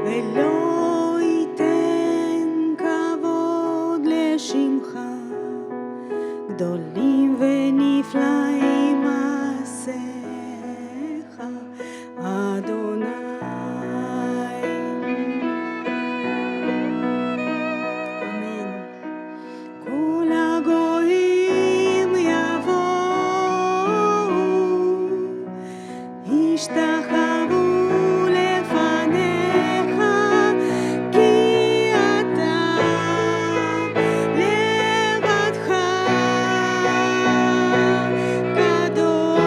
ולא ייתן כבוד לשמך, גדולים ונפלאים מעשיך, אדוני. אמן. כל הגויים יבואו, ישתחוו לפניך, כי אתה לבדך קדוש.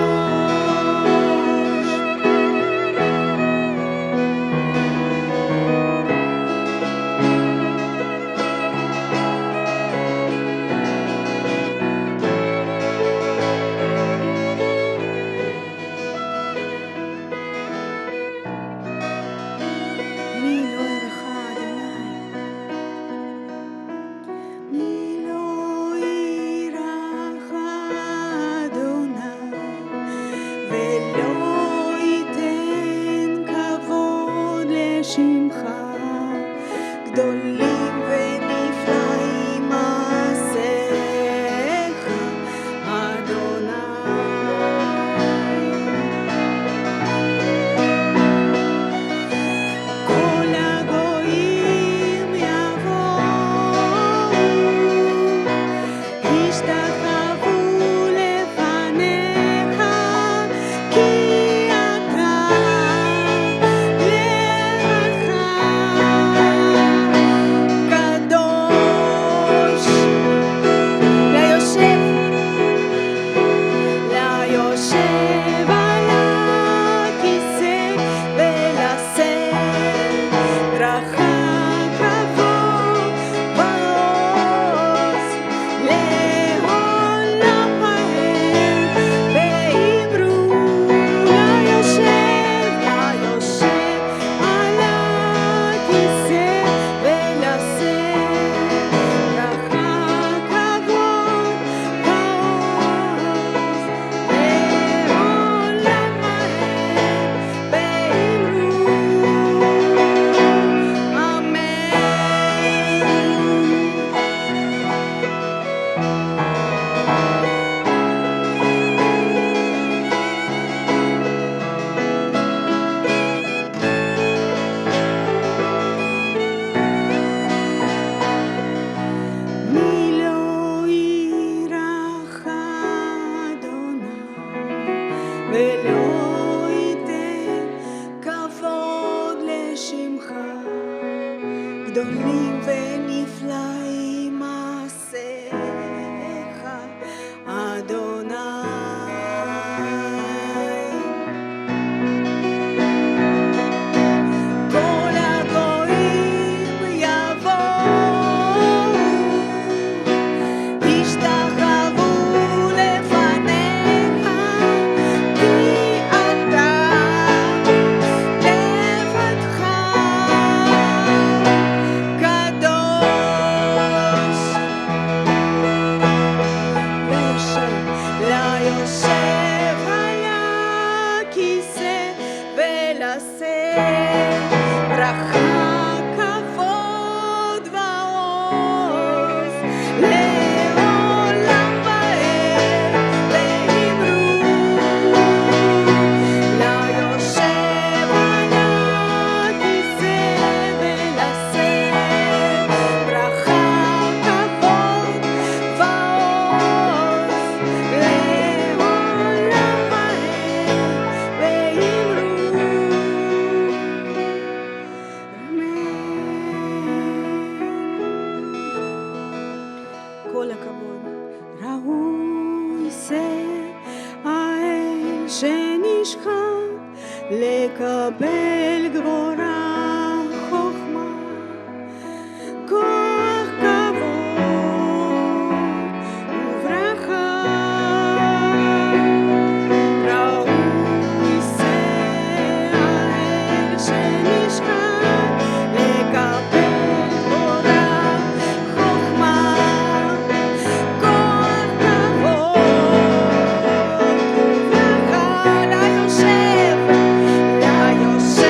מי לא יראך אדוני? מי לא יראך אדוני, ולא ייתן כבוד לשמך, גדולים ונפלאים מעשיך, אדוני. כל הגויים יבואו, ישתחוו לפניך, כי אתה לבדך קדוש. ליושב על הכיסא ולשאת ברכה כבוד ועוז לעולם ועד, ואמרו ליושב על הכיסא ולשאת ברכה כבוד ועוז לעולם ועד, ואמרו מי לא יראך אדוני, ולא ייתן כבוד לשמך, גדולים ונפלאים מעשיך, אדוני. כל הגויים יבואו, ישתחוו לפניך, כי אתה לבדך קדוש. ליושב על הכיסא ולשאת ברכה כבוד ועוז לעולם ועד, ואמרו ליושב על הכיסא ולשאת ברכה כבוד ועוז לעולם ועד, ואמרו אמן. כל הכבוד. ראוי זה האל שנשחט, לקבל גבורה חוכמה, כוח כבוד וברכה. ראוי זה האל שנשחט, לקבל גבורה חוכמה, כוח כבוד וברכה. ליושב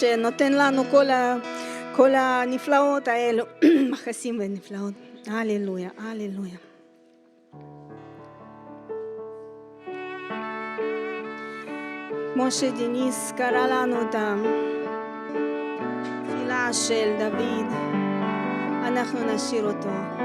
שנותן לנו כל הנפלאות האלו, מכסים ונפלאות. הללויה, הללויה. כמו שדיניס קרא לנו את התפילה של דוד, אנחנו נשאיר אותה.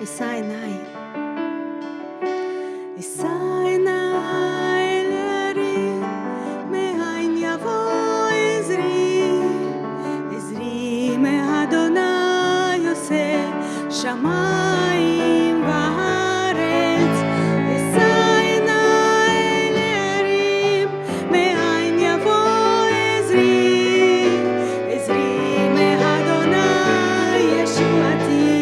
אשא עיניי, אשא עיניי להרים, מאין יבוא עזרי, עזרי מאדוני עושה שמיים וארץ. אשא עיניי להרים, מאין יבוא עזרי, עזרי מאדוני ישועתי.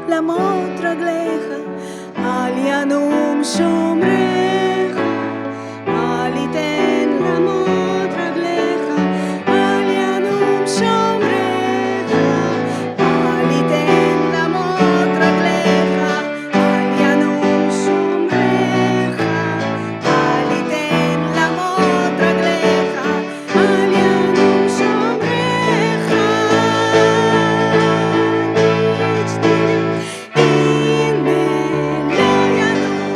למות רגליך, אל ינום שומרך, אל ייתן למות רגליך, אל ינום שומרך, אל ייתן למות רגליך, אל ינום שומרך, אל ייתן למות רגליך, אל ינום שומרך. הנה לא ינום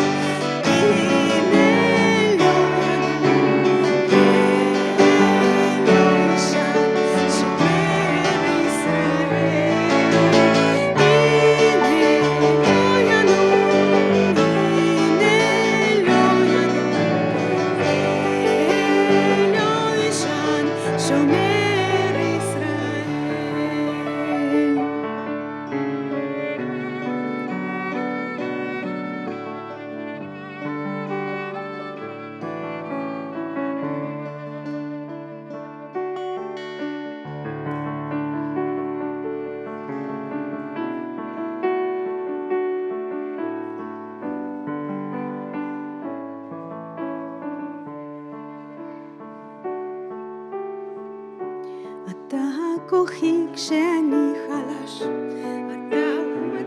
אתה כוחי כשאני חלש, אתה המטמון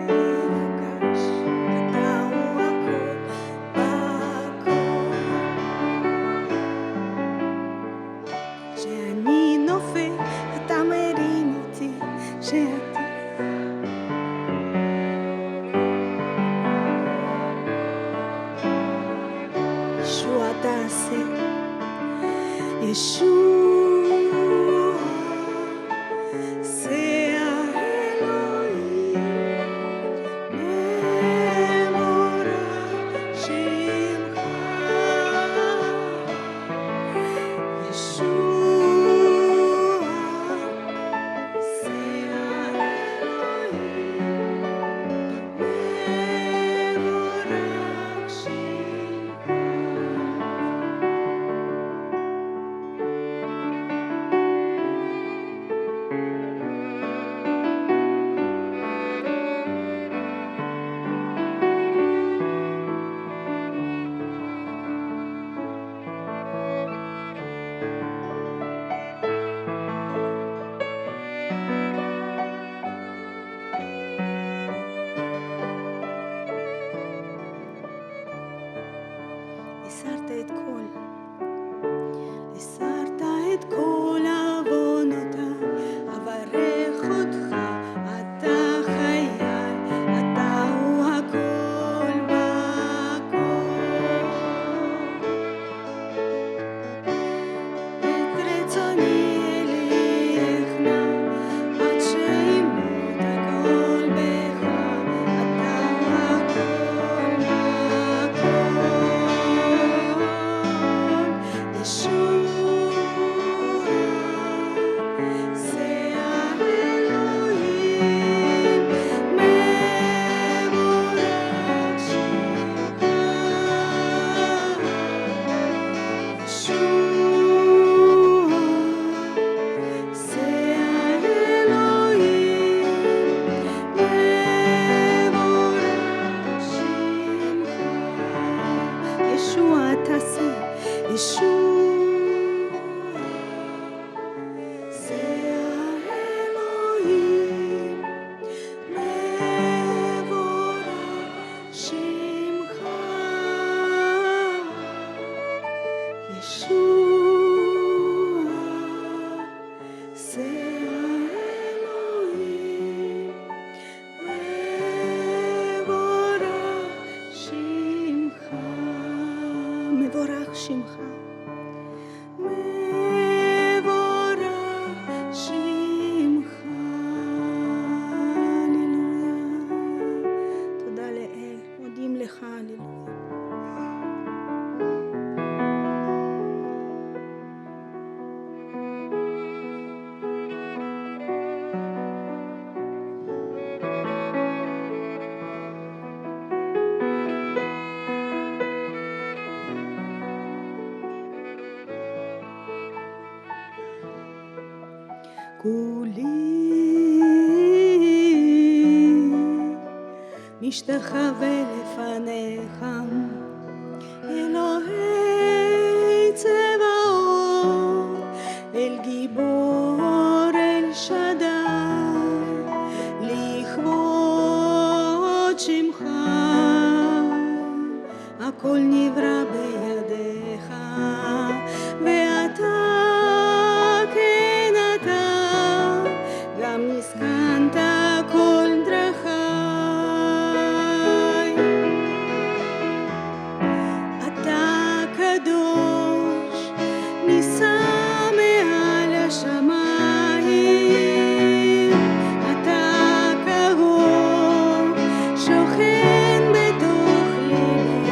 המבוקש, אתה הוא הכל בכל. כשאני נופל אתה מרים אותי, כשאתה ישוע תעשה, ישוע הסרת את כל עוונותיי, אברך אותך, אתה חיי, אתה הוא הכל בכל. את רצוני אליך נא, עד שימות הכל בך, אתה הוא הכל בכל. ישוע תעשה, ישוע זה האלוהים, מבורך שמך. ישוע זה האלוהים, מבורך שמך. מבורך שמך, מבורך שמך. הללויה. תודה לאל, מודים לך, הללויה. כולי משתחווה לפניך, אלוהי צבאות, אל גיבור, אל שדי, לכבוד שמך, הכל נברא בידיך, ואתה הסכנת כל דרכיי. אתה קדוש, נישא מעל השמיים, אתה קרוב, שוכן בתוך ליבי.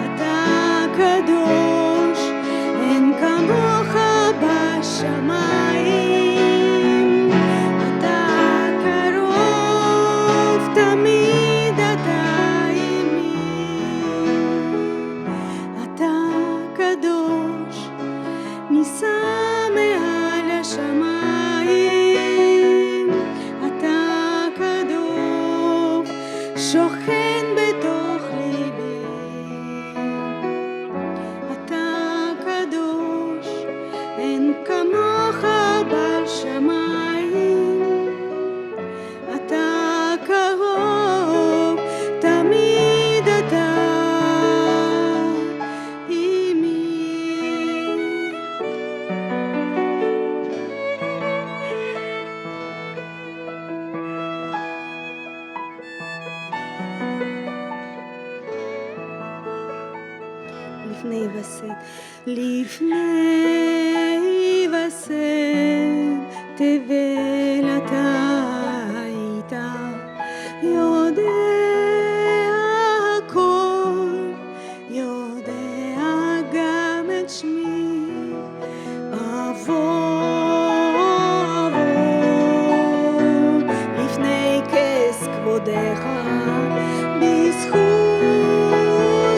אתה קדוש, אין כמוך בשמיים. נישא מעל השמיים, אתה קדוש, שוכן בתוך ליבי. אתה קדוש, כמוך בשמיים, אתה קרוב, תמיד אתה עימי. לפני וסת, לפני וסת תבל אתה היית יודע הכל, יודע גם את שמי. אבוא לפני כס כבודך, בזכות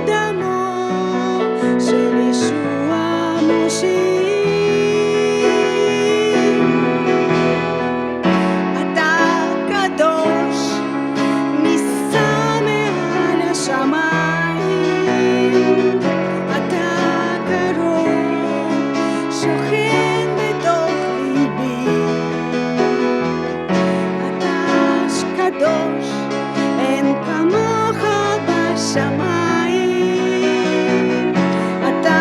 דמו של ישוע מושיע. אתה קדוש, נישא מעל השמיים, אתה קרוב, שוכן בתוך ליבי. אתה קדוש, אין כמוך בשמיים, אתה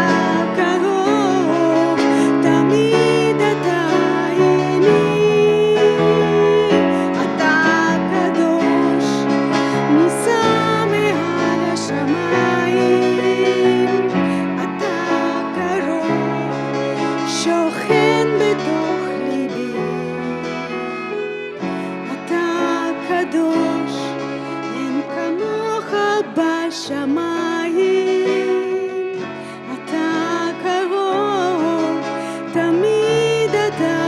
קרוב, תמיד אתה עימי. אתה קדוש, נישא מעל השמיים, אתה קרוב, שוכן בתוך ליבי. אתה קדוש, אין כמוך בשמיים, אתה קרוב, תמיד אתה,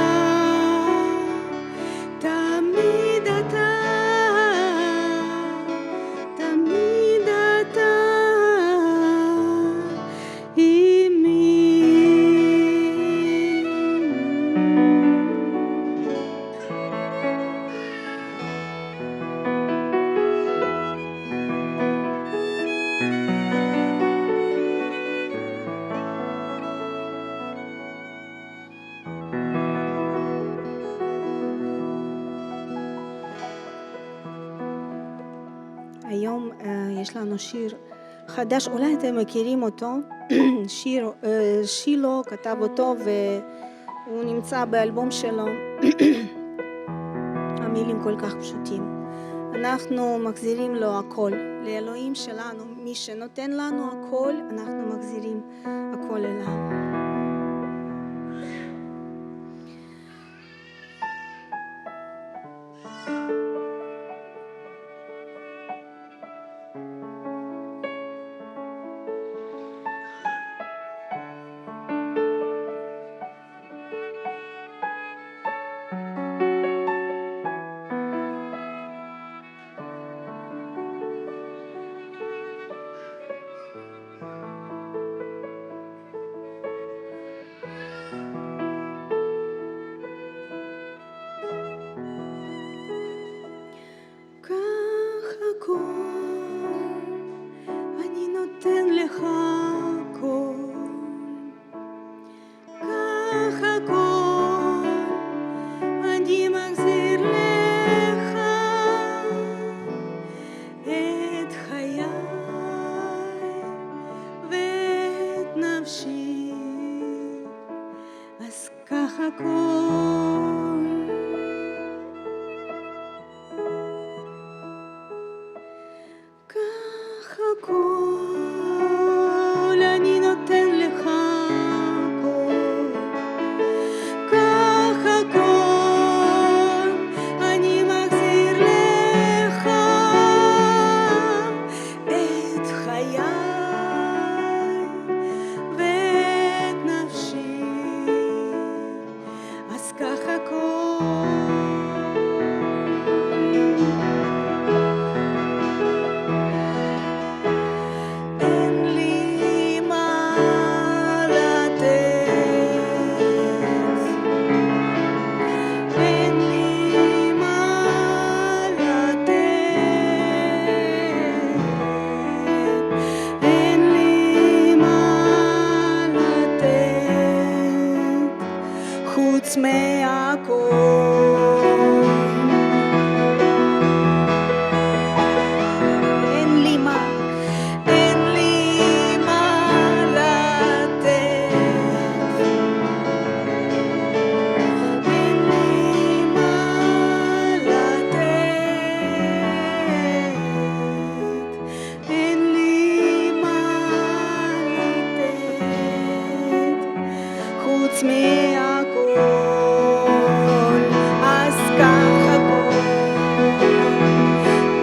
תמיד אתה, תמיד אתה עימי. היום יש לנו שיר חדש, אולי אתם מכירים אותו. שיר שילו כתב אותו והוא נמצא באלבום שלו. המילים כל כך פשוטים. אנחנו מחזירים לו הכל, לאלוהים שלנו, מי שנותן לנו הכל, אנחנו מחזירים הכל אליו. אני נותן לך הכל, קח הכל, אני מחזיר לך את חיי ואת נפשי, אז קח הכל. קח הכל, אני נותן לך הכל, קח הכל, אני מחזיר לך את חיי ואת נפשי, אז קח הכל. חוץ מהכל. אין לי מה לתת, אין לי מה לתת, אין לי מה לתת, חוץ מהכל. אז קח הכל,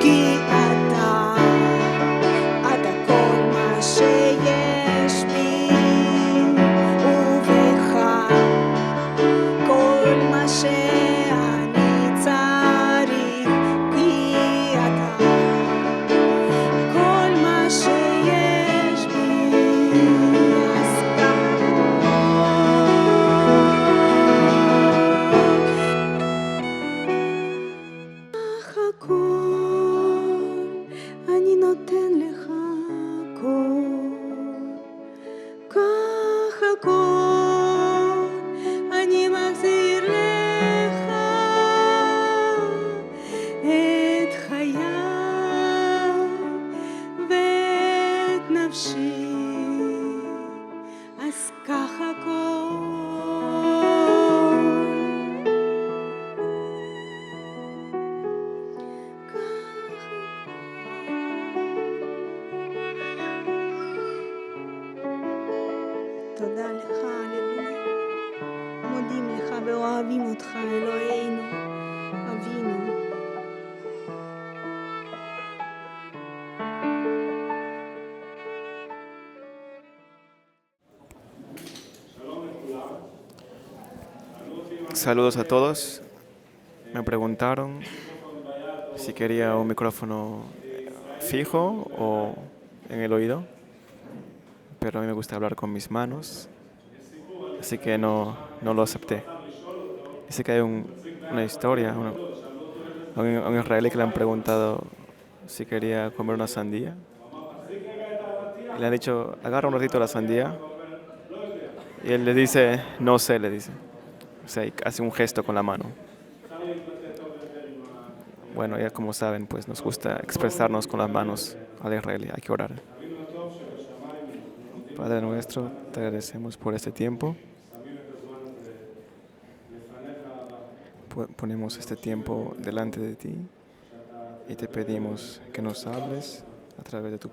כי אתה כל מה שיש בי, ובך כל מה שאני צריך, כי אתה כל מה שיש בי. אז קח הכל, אני נותן לך הכל. קח הכל, אני מחזיר לך את חיי ואת נפשי. אז קח הכל. תודה לך, הללויה. מודים לך ואוהבים אותך, אלוהינו, אבינו. Saludos a todos. Me preguntaron si quería un micrófono fijo o en el oído, pero a mí me gusta hablar con mis manos, así que no lo acepté. Dice que hay una historia, a un israelí que le han preguntado si quería comer una sandía. Y le han dicho, agarra un ratito la sandía. Y él le dice, no sé, le dice. O sea, y hace un gesto con la mano. Bueno, ya como saben, pues nos gusta expresarnos con las manos al israelí. Hay que orar. Padre nuestro, te agradecemos por este tiempo. Ponemos este tiempo delante de ti y te pedimos que nos hables a través de tu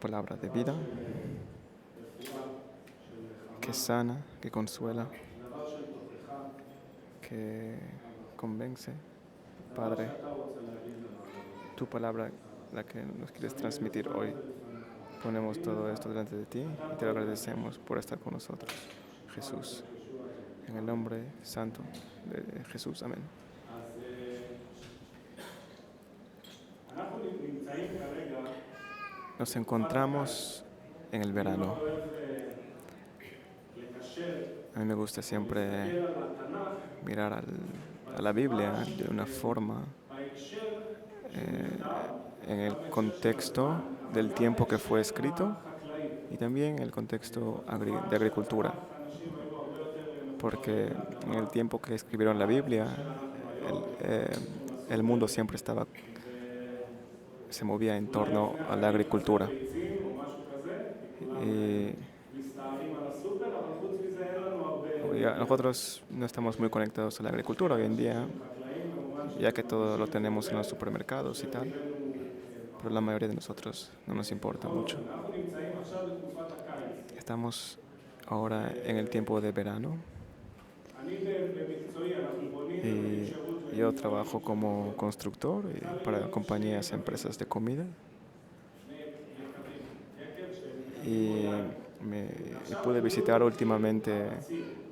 palabra de vida, que sana, que consuela, que convence. Padre, tu palabra, la que nos quieres transmitir hoy, ponemos todo esto delante de ti y te lo agradecemos por estar con nosotros, Jesús. En el nombre santo de Jesús, amén. Nos encontramos en el verano. A mí me gusta siempre mirar a la Biblia de una forma en el contexto del tiempo que fue escrito y también en el contexto de agricultura. Porque en el tiempo que escribieron la Biblia, el mundo siempre se movía en torno a la agricultura. Y nosotros no estamos muy conectados a la agricultura hoy en día, ya que todo lo tenemos en los supermercados y tal, pero la mayoría de nosotros no nos importa mucho. Estamos ahora en el tiempo de verano y yo trabajo como constructor para compañías, empresas de comida y pude visitar últimamente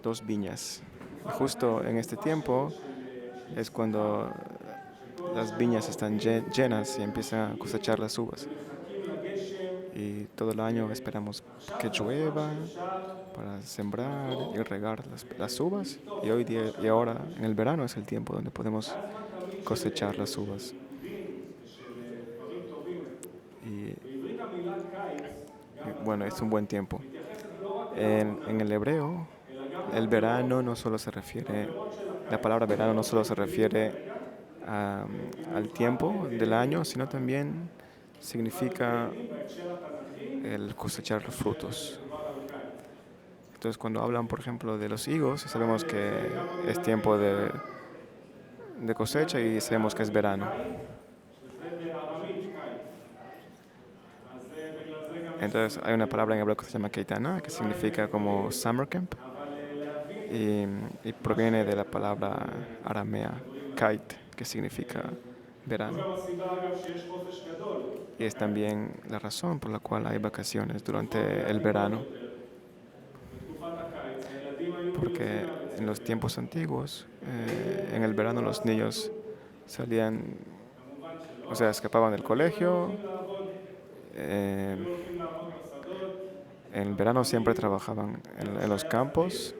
2 viñas. Y justo en este tiempo es cuando las viñas están llenas y empiezan a cosechar las uvas. Y todo el año esperamos que llueva para sembrar y regar las uvas. Y ahora, en el verano, es el tiempo donde podemos cosechar las uvas. Y bueno, es un buen tiempo. En el hebreo, el verano no solo se refiere, la palabra verano no solo se refiere a- al tiempo del año, sino también significa el cosechar los frutos. Entonces, cuando hablan, por ejemplo, de los higos, sabemos que es tiempo de cosecha y sabemos que es verano. Entonces, hay una palabra en hebreo que se llama keitana, que significa como summer camp, y, y proviene de la palabra aramea kite, que significa verano. Y es también la razón por la cual hay vacaciones durante el verano, porque en los tiempos antiguos, en el verano los niños salían, o sea, escapaban del colegio. eh, en el verano siempre trabajaban en los campos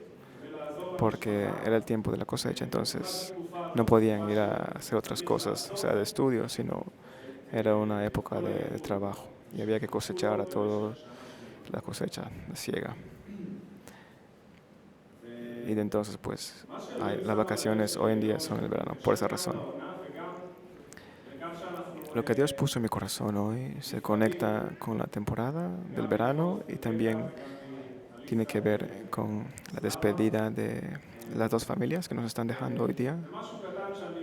porque era el tiempo de la cosecha, entonces no podían ir a hacer otras cosas, o sea, de estudio, sino era una época de trabajo y había que cosechar a toda la cosecha, la siega. Y de entonces, pues, las vacaciones hoy en día son el verano, por esa razón. Lo que Dios puso en mi corazón hoy se conecta con la temporada del verano y también tiene que ver con la despedida de las dos familias que nos están dejando hoy día,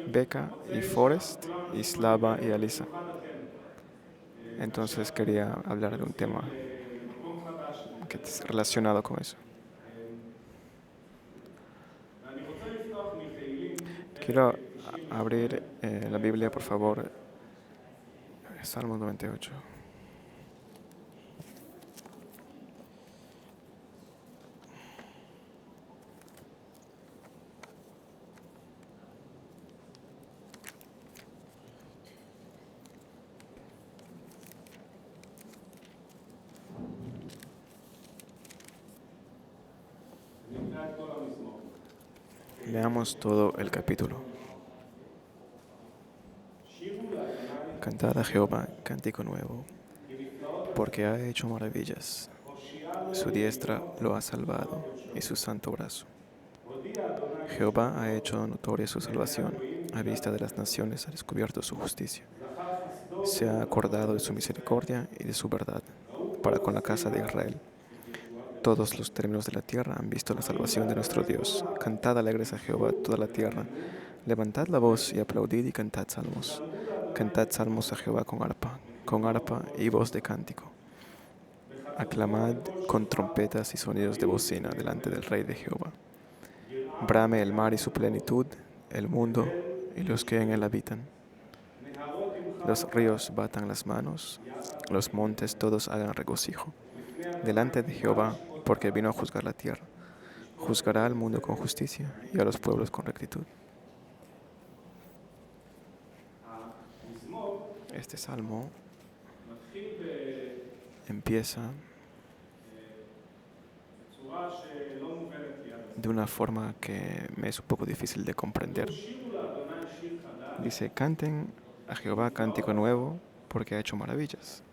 Becca y Forrest, y Slava y Alisa. Entonces quería hablar de un tema que es relacionado con eso. Quiero abrir la Biblia, por favor, Salmo 98. Leamos todo el capítulo. Cantad a Jehová cántico nuevo, porque ha hecho maravillas. Su diestra lo ha salvado y su santo brazo. Jehová ha hecho notoria su salvación, a vista de las naciones ha descubierto su justicia. Se ha acordado de su misericordia y de su verdad, para con la casa de Israel. Todos los términos de la tierra han visto la salvación de nuestro Dios. Cantad alegres a Jehová toda la tierra. Levantad la voz y aplaudid y cantad salmos. Cantad salmos a Jehová con arpa y voz de cántico. Aclamad con trompetas y sonidos de bocina delante del Rey de Jehová. Brame el mar y su plenitud, el mundo y los que en él habitan. Los ríos batan las manos, los montes todos hagan regocijo. Delante de Jehová, porque vino a juzgar la tierra. Juzgará al mundo con justicia y a los pueblos con rectitud. Este salmo empieza de una forma que me es un poco difícil de comprender. Dice, canten a Jehová cántico nuevo porque ha hecho maravillas.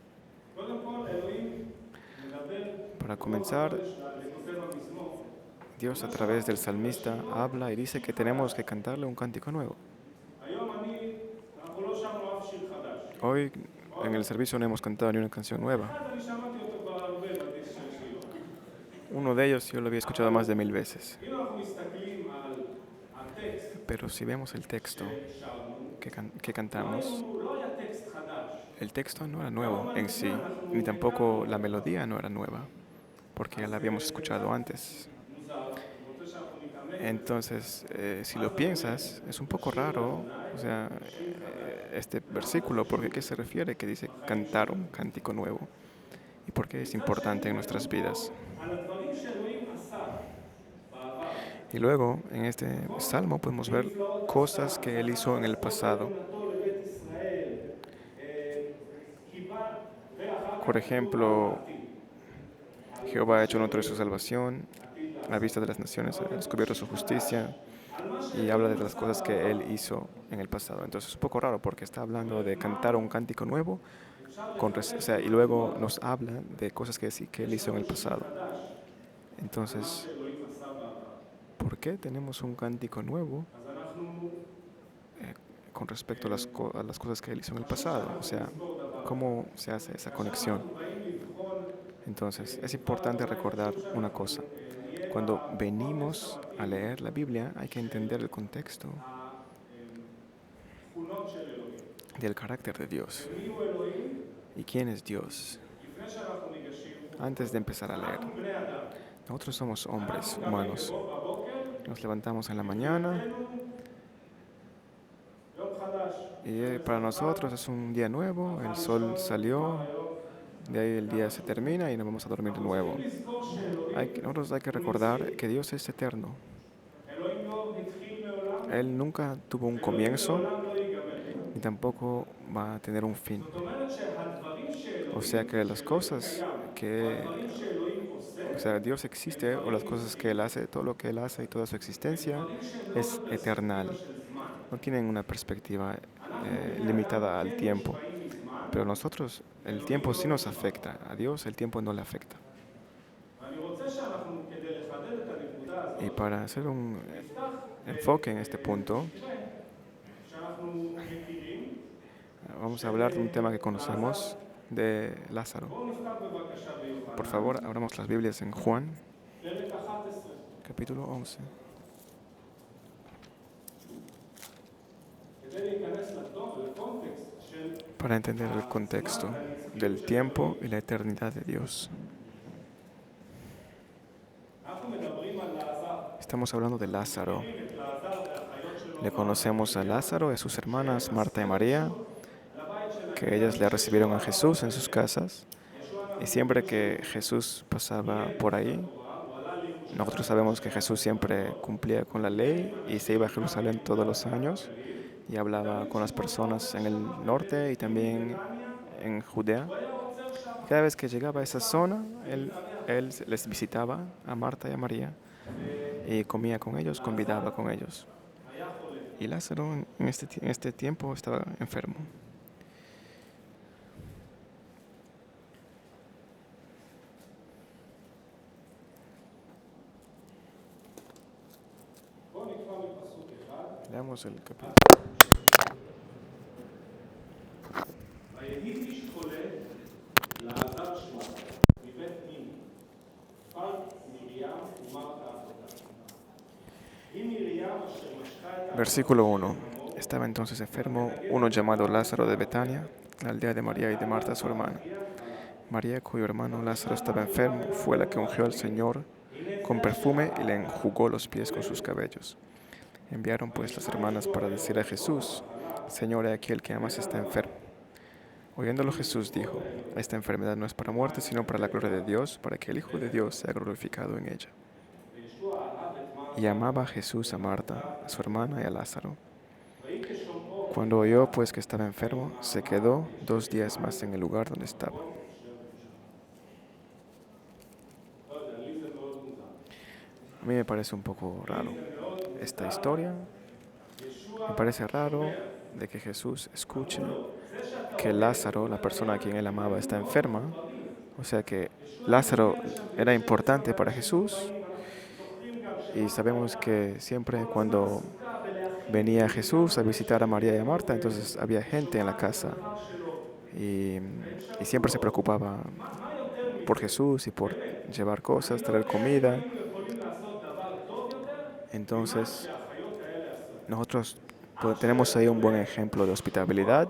Para comenzar, Dios a través del salmista habla y dice que tenemos que cantarle un cántico nuevo. Hoy en el servicio no hemos cantado ni una canción nueva. Uno de ellos yo lo había escuchado más de 1000 veces. Pero si vemos el texto que cantamos, el texto no era nuevo en sí, ni tampoco la melodía no era nueva, porque ya la habíamos escuchado antes. Entonces, si lo piensas, es un poco raro, o sea, este versículo, porque ¿a qué se refiere que dice cantar un cántico nuevo? ¿Y por qué es importante en nuestras vidas? Y luego, en este salmo podemos ver cosas que él hizo en el pasado. Por ejemplo, Jehová ha hecho notoria su salvación, a vista de las naciones ha descubierto su justicia, y habla de las cosas que él hizo en el pasado. Entonces es un poco raro porque está hablando de cantar un cántico nuevo, y luego nos habla de cosas que él hizo en el pasado. Entonces, qué tenemos un cántico nuevo con respecto a las cosas que Él hizo en el pasado? O sea, ¿cómo se hace esa conexión? Entonces, es importante recordar una cosa. Cuando venimos a leer la Biblia, hay que entender el contexto del carácter de Dios. ¿Y quién es Dios? Antes de empezar a leer, nosotros somos hombres humanos. Nos levantamos en la mañana y para nosotros es un día nuevo, el sol salió, de ahí el día se termina y nos vamos a dormir de nuevo. Nosotros hay que recordar que Dios es eterno. Él nunca tuvo un comienzo ni tampoco va a tener un fin. O sea que las cosas o sea, Dios existe o las cosas que Él hace, todo lo que Él hace y toda su existencia es eternal. No tienen una perspectiva limitada al tiempo. Pero nosotros, el tiempo sí nos afecta. A Dios el tiempo no le afecta. Y para hacer un enfoque en este punto, vamos a hablar de un tema que conocemos, de Lázaro. Por favor, abramos las Biblias en Juan, capítulo 11. Para entender el contexto del tiempo y la eternidad de Dios. Estamos hablando de Lázaro. Le conocemos a Lázaro y a sus hermanas Marta y María, que ellas le recibieron a Jesús en sus casas. Y siempre que Jesús pasaba por ahí, nosotros sabemos que Jesús siempre cumplía con la ley y se iba a Jerusalén todos los años y hablaba con las personas en el norte y también en Judea. Cada vez que llegaba a esa zona, él les visitaba a Marta y a María y comía con ellos, convidaba con ellos. Y Lázaro en este tiempo estaba enfermo. Leamos el capítulo. Versículo 1. Estaba entonces enfermo uno llamado Lázaro de Betania, la aldea de María y de Marta su hermana. María, cuyo hermano Lázaro estaba enfermo, fue la que ungió al Señor con perfume y le enjugó los pies con sus cabellos. Enviaron pues las hermanas para decir a Jesús: Señor, he aquí el que amas está enfermo. Oyéndolo Jesús dijo: Esta enfermedad no es para muerte, sino para la gloria de Dios, para que el Hijo de Dios sea glorificado en ella. Y amaba a Jesús a Marta, a su hermana y a Lázaro. Cuando oyó pues que estaba enfermo, se quedó 2 días más en el lugar donde estaba. A mí me parece un poco raro esta historia. Me parece raro de que Jesús escuche que Lázaro, la persona a quien él amaba, está enferma. O sea que Lázaro era importante para Jesús. Y sabemos que siempre cuando venía Jesús a visitar a María y a Marta, entonces había gente en la casa. Y siempre se preocupaba por Jesús y por llevar cosas, traer comida. Entonces, nosotros tenemos ahí un buen ejemplo de hospitalidad.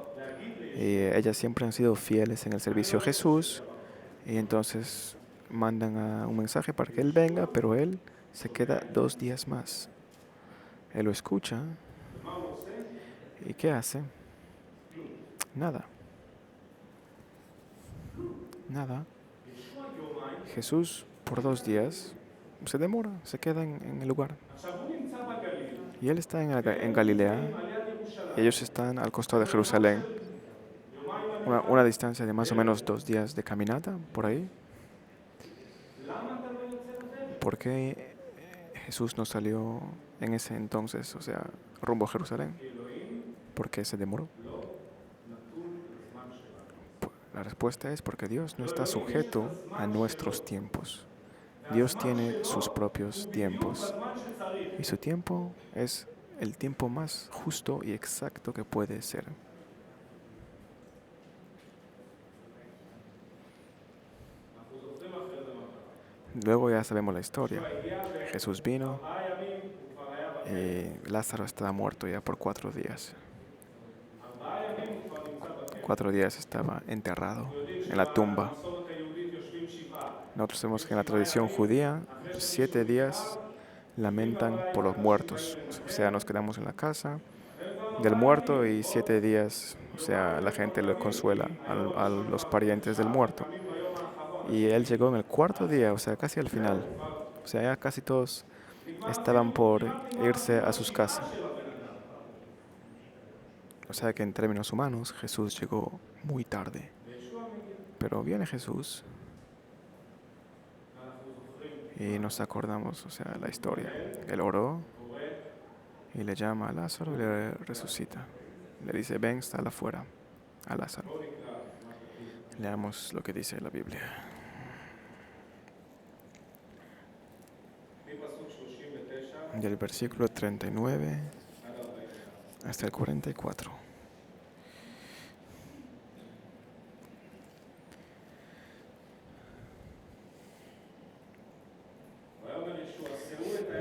Y ellas siempre han sido fieles en el servicio a Jesús. Y entonces mandan un mensaje para que Él venga, pero Él se queda 2 días más. Él lo escucha. ¿Y qué hace? Nada. Nada. Jesús por 2 días se demora, se queda en el lugar. Y Él está en Galilea. Y ellos están al costado de Jerusalén. Una distancia de más o menos 2 días de caminata, por ahí. ¿Por qué Jesús no salió en ese entonces, o sea, rumbo a Jerusalén? ¿Por qué se demoró? La respuesta es porque Dios no está sujeto a nuestros tiempos. Dios tiene sus propios tiempos y su tiempo es el tiempo más justo y exacto que puede ser. Luego ya sabemos la historia. Jesús vino y Lázaro estaba muerto ya por 4 días. 4 días estaba enterrado en la tumba. Nosotros sabemos que en la tradición judía, 7 días lamentan por los muertos. O sea, nos quedamos en la casa del muerto y 7 días, o sea, la gente le consuela a los parientes del muerto. Y él llegó en el cuarto día, o sea, casi al final. O sea, ya casi todos estaban por irse a sus casas. O sea que en términos humanos, Jesús llegó muy tarde. Pero viene Jesús y nos acordamos, o sea, la historia. Él oró y le llama a Lázaro y le resucita. Le dice, ven, sal afuera a Lázaro. Leamos lo que dice la Biblia. Del versículo 39 hasta el 44.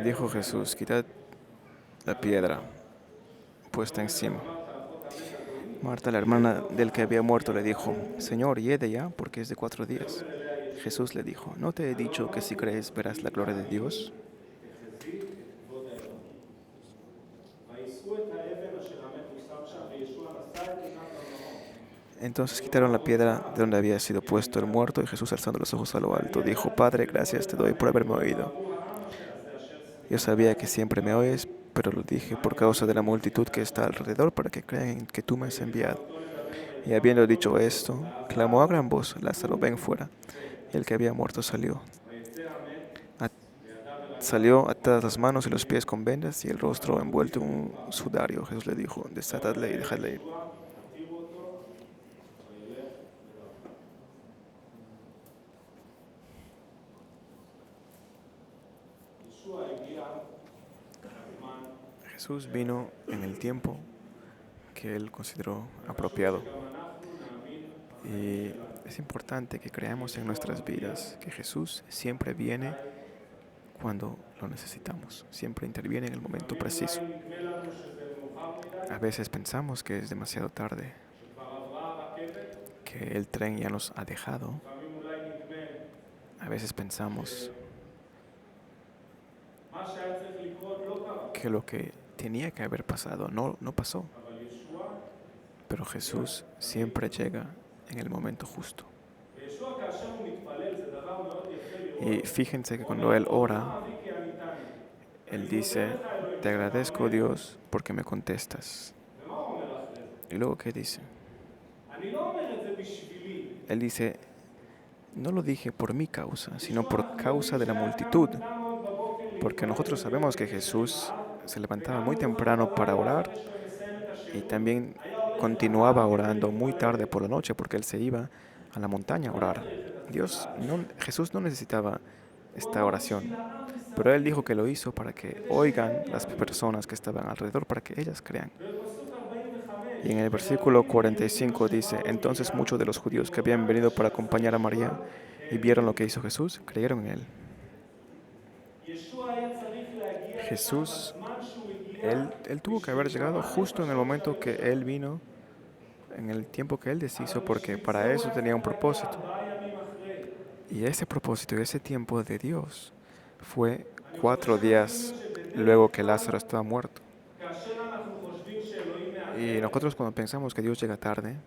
Dijo Jesús, quitad la piedra puesta encima. Marta, la hermana del que había muerto, le dijo, Señor, hiede ya, porque es de 4 días. Jesús le dijo, ¿no te he dicho que si crees verás la gloria de Dios? Entonces quitaron la piedra de donde había sido puesto el muerto y Jesús, alzando los ojos a lo alto, dijo, Padre, gracias te doy por haberme oído. Yo sabía que siempre me oyes, pero lo dije por causa de la multitud que está alrededor para que crean que tú me has enviado. Y habiendo dicho esto, clamó a gran voz, Lázaro, ven fuera. Y el que había muerto salió. Salió atadas las manos y los pies con vendas y el rostro envuelto en un sudario. Jesús le dijo, desatadle y dejadle ir. Jesús vino en el tiempo que él consideró apropiado. Y es importante que creamos en nuestras vidas que Jesús siempre viene cuando lo necesitamos, siempre interviene en el momento preciso. A veces pensamos que es demasiado tarde, que el tren ya nos ha dejado. A veces pensamos que lo que tenía que haber pasado no pasó. Pero Jesús siempre llega en el momento justo. Y fíjense que cuando Él ora, Él dice, te agradezco Dios porque me contestas. Y luego, ¿qué dice? Él dice, no lo dije por mi causa, sino por causa de la multitud. Porque nosotros sabemos que Jesús se levantaba muy temprano para orar y también continuaba orando muy tarde por la noche porque Él se iba a la montaña a orar. Jesús no necesitaba esta oración, pero Él dijo que lo hizo para que oigan las personas que estaban alrededor, para que ellas crean. Y en el versículo 45 dice, entonces muchos de los judíos que habían venido para acompañar a María y vieron lo que hizo Jesús, creyeron en Él. Jesús, él tuvo que haber llegado justo en el momento que Él vino, en el tiempo que Él deshizo, porque para eso tenía un propósito. Y ese propósito y ese tiempo de Dios fue 4 días luego que Lázaro estaba muerto. Y nosotros cuando pensamos que Dios llega tarde,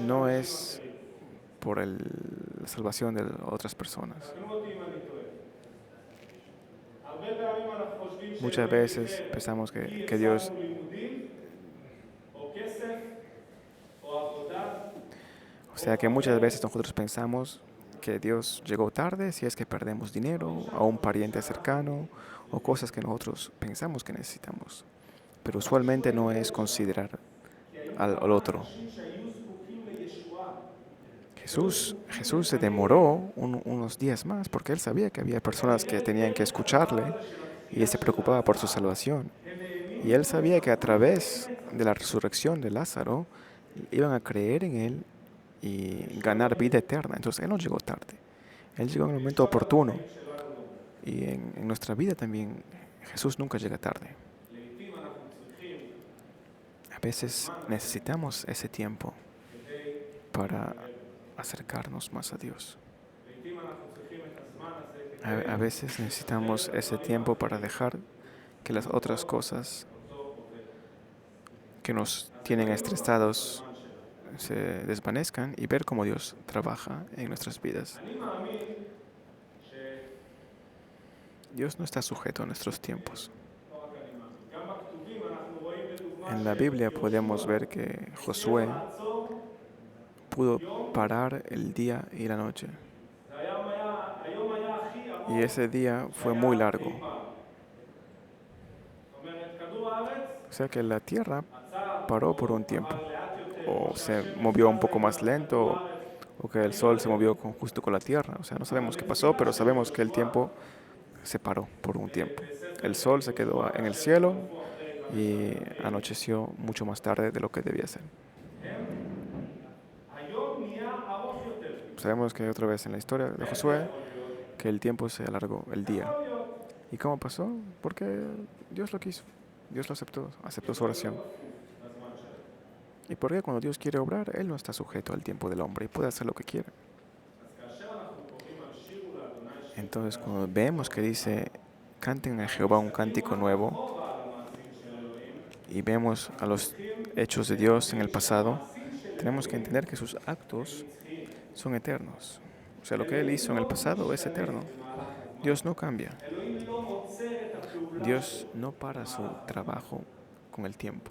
no es por la salvación de otras personas. Muchas veces pensamos que Dios... O sea que muchas veces nosotros pensamos que Dios llegó tarde si es que perdemos dinero a un pariente cercano o cosas que nosotros pensamos que necesitamos. Pero usualmente no es considerar al otro. Jesús se demoró unos días más porque él sabía que había personas que tenían que escucharle y él se preocupaba por su salvación. Y él sabía que a través de la resurrección de Lázaro iban a creer en él y ganar vida eterna. Entonces él no llegó tarde, él llegó en el momento oportuno. Y en nuestra vida también Jesús nunca llega tarde. A veces necesitamos ese tiempo para acercarnos más a Dios. A veces necesitamos ese tiempo para dejar que las otras cosas que nos tienen estresados se desvanezcan y ver cómo Dios trabaja en nuestras vidas. Dios no está sujeto a nuestros tiempos. En la Biblia podemos ver que Josué pudo parar el día y la noche. Y ese día fue muy largo. O sea que la tierra paró por un tiempo. O se movió un poco más lento, o que el sol se movió justo con la tierra. O sea, no sabemos qué pasó, pero sabemos que el tiempo se paró por un tiempo. El sol se quedó en el cielo y anocheció mucho más tarde de lo que debía ser. Sabemos que otra vez en la historia de Josué, que el tiempo se alargó, el día. ¿Y cómo pasó? Porque Dios lo quiso. Dios lo aceptó su oración. ¿Y por qué cuando Dios quiere obrar, Él no está sujeto al tiempo del hombre y puede hacer lo que quiera? Entonces, cuando vemos que dice, canten a Jehová un cántico nuevo, y vemos a los hechos de Dios en el pasado, tenemos que entender que sus actos son eternos. O sea, lo que Él hizo en el pasado es eterno. Dios no cambia. Dios no para su trabajo con el tiempo.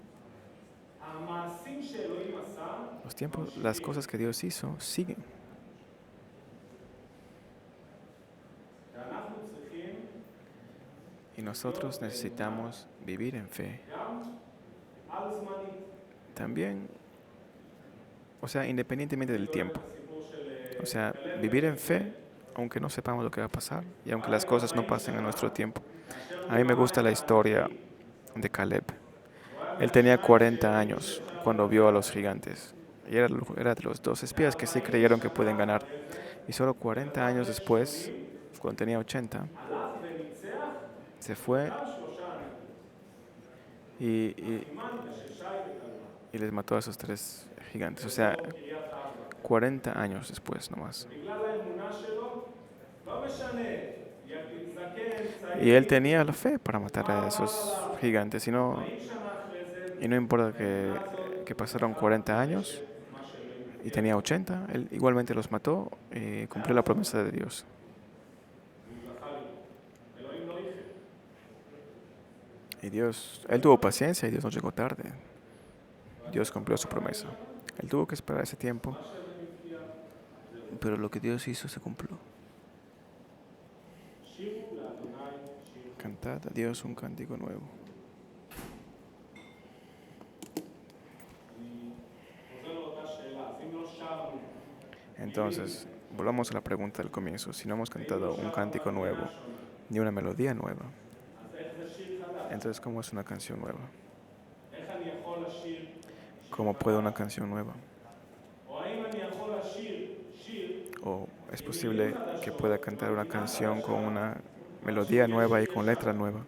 Las cosas que Dios hizo siguen. Y nosotros necesitamos vivir en fe. También, o sea, independientemente del tiempo. O sea, vivir en fe, aunque no sepamos lo que va a pasar y aunque las cosas no pasen a nuestro tiempo. A mí me gusta la historia de Caleb. Él tenía 40 años cuando vio a los gigantes. Y era de los 2 espías que sí creyeron que pueden ganar. Y solo 40 años después, cuando tenía 80, se fue y, y, y les mató a esos 3 gigantes. O sea, 40 años después nomás. Y él tenía la fe para matar a esos gigantes. Y no importa que pasaron 40 años y tenía 80, él igualmente los mató y cumplió la promesa de Dios. Y él tuvo paciencia y Dios no llegó tarde. Dios cumplió su promesa. Él tuvo que esperar ese tiempo, pero lo que Dios hizo se cumplió. Cantad a Dios un cántico nuevo. Entonces, volvamos a la pregunta del comienzo. Si no hemos cantado un cántico nuevo, ni una melodía nueva, entonces, ¿cómo es una canción nueva? ¿Cómo puede una canción nueva? ¿O es posible que pueda cantar una canción con una melodía nueva y con letra nueva,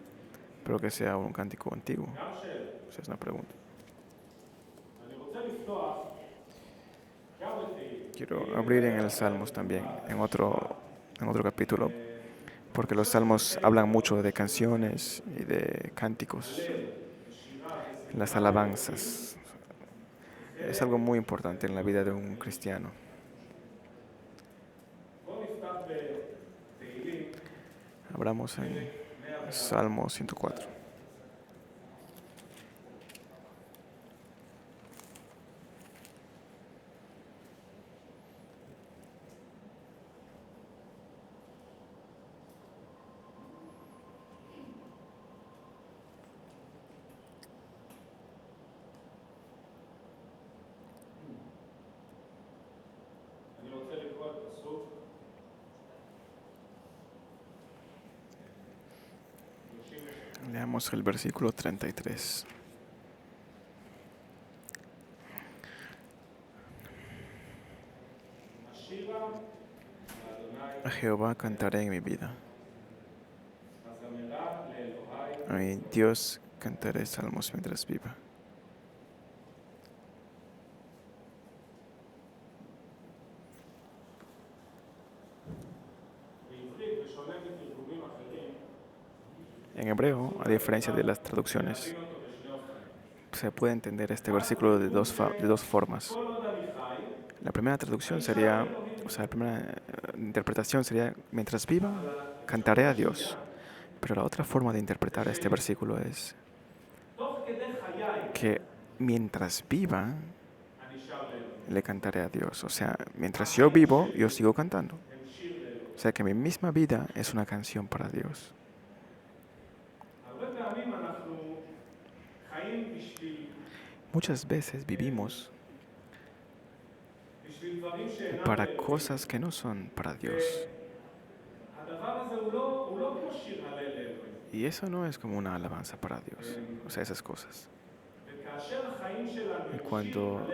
pero que sea un cántico antiguo? Esa es una pregunta. Quiero abrir en el Salmos también, en otro capítulo, porque los Salmos hablan mucho de canciones y de cánticos, las alabanzas. Es algo muy importante en la vida de un cristiano. Abramos en Salmo 104. Leamos el versículo 33. A Jehová cantaré en mi vida. A mi Dios cantaré salmos mientras viva. En hebreo, a diferencia de las traducciones, se puede entender este versículo de dos formas. La primera traducción sería, o sea, la primera interpretación sería, mientras viva, cantaré a Dios. Pero la otra forma de interpretar este versículo es que mientras viva, le cantaré a Dios. O sea, mientras yo vivo, yo sigo cantando. O sea, que mi misma vida es una canción para Dios. Muchas veces vivimos para cosas que no son para Dios. Y eso no es como una alabanza para Dios. O sea, esas cosas. Y cuando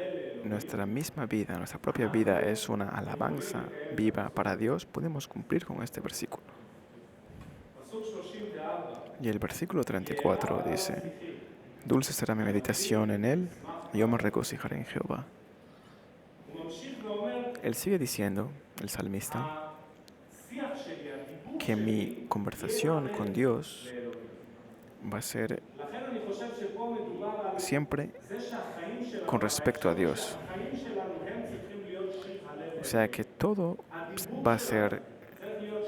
nuestra misma vida, nuestra propia vida es una alabanza viva para Dios, podemos cumplir con este versículo. Y el versículo 34 dice, dulce será mi meditación en él, y yo me regocijaré en Jehová. Él sigue diciendo, el salmista, que mi conversación con Dios va a ser siempre con respecto a Dios. O sea que todo va a ser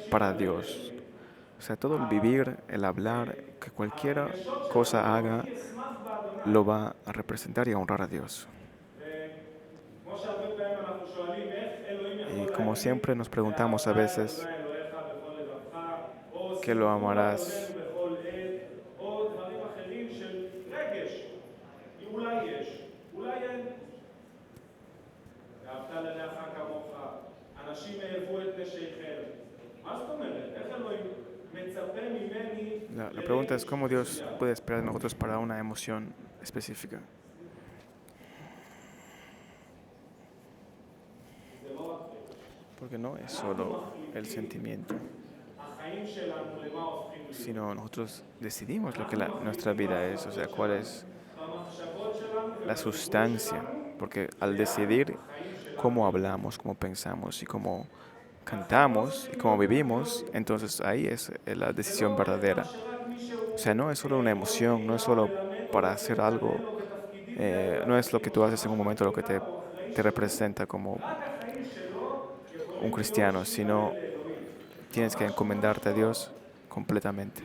para Dios. O sea, todo el vivir, el hablar, que cualquier cosa haga, lo va a representar y a honrar a Dios. Y como siempre nos preguntamos a veces, ¿qué lo amarás? La pregunta es cómo Dios puede esperar de nosotros para una emoción específica. Porque no es solo el sentimiento, sino nosotros decidimos lo que nuestra vida es, o sea, cuál es la sustancia. Porque al decidir cómo hablamos, cómo pensamos y cómo cantamos y cómo vivimos, entonces ahí es la decisión verdadera. O sea, no es solo una emoción, no es solo para hacer algo, no es lo que tú haces en un momento lo que te representa como un cristiano, sino tienes que encomendarte a Dios completamente.